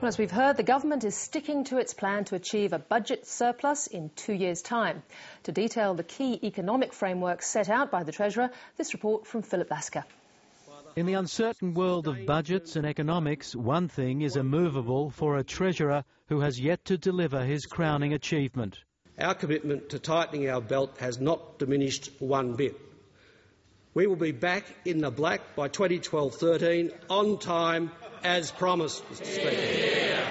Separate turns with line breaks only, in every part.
Well, as we've heard, the government is sticking to its plan to achieve a budget surplus in 2 years' time. To detail the key economic framework set out by the Treasurer, this report from Philip Lasker.
In the uncertain world of budgets and economics, one thing is immovable for a Treasurer who has yet to deliver his crowning achievement.
Our commitment to tightening our belt has not diminished one bit. We will be back in the black by 2012-13, on time, as promised, Mr. Speaker.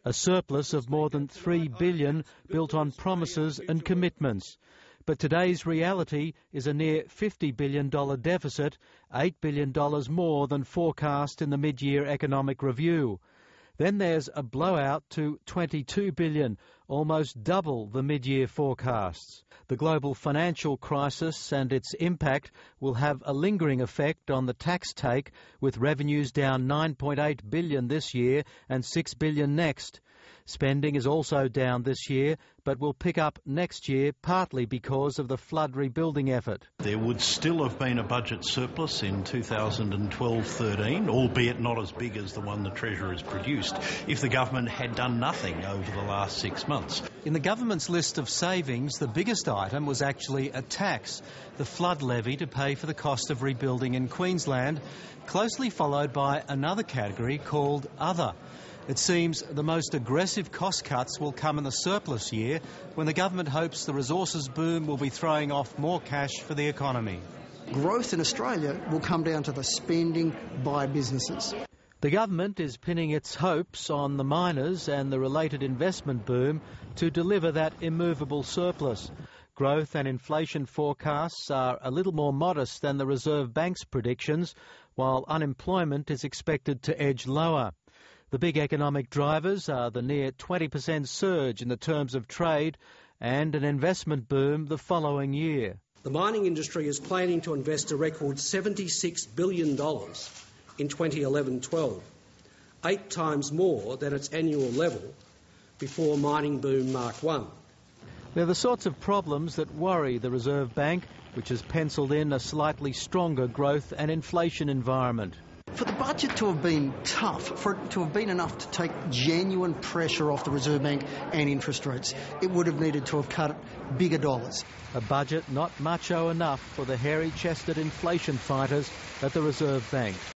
A surplus of more than $3 billion built on promises and commitments. But today's reality is a near $50 billion deficit, $8 billion more than forecast in the mid-year economic review. Then there's a blowout to $22 billion, almost double the mid-year forecasts. The global financial crisis and its impact will have a lingering effect on the tax take, with revenues down $9.8 billion this year and $6 billion next. Spending is also down this year, but will pick up next year, partly because of the flood rebuilding effort.
There would still have been a budget surplus in 2012-13, albeit not as big as the one the Treasurer has produced, if the government had done nothing over the last 6 months.
In the government's list of savings, the biggest item was actually a tax, the flood levy to pay for the cost of rebuilding in Queensland, closely followed by another category called Other. It seems the most aggressive cost cuts will come in the surplus year, when the government hopes the resources boom will be throwing off more cash for the economy.
Growth in Australia will come down to the spending by businesses.
The government is pinning its hopes on the miners and the related investment boom to deliver that immovable surplus. Growth and inflation forecasts are a little more modest than the Reserve Bank's predictions, while unemployment is expected to edge lower. The big economic drivers are the near 20% surge in the terms of trade and an investment boom the following year.
The mining industry is planning to invest a record $76 billion in 2011-12, 8 times more than its annual level before mining boom Mark 1.
They're the sorts of problems that worry the Reserve Bank, which has penciled in a slightly stronger growth and inflation environment.
For the budget to have been tough, for it to have been enough to take genuine pressure off the Reserve Bank and interest rates, it would have needed to have cut bigger dollars.
A budget not macho enough for the hairy-chested inflation fighters at the Reserve Bank.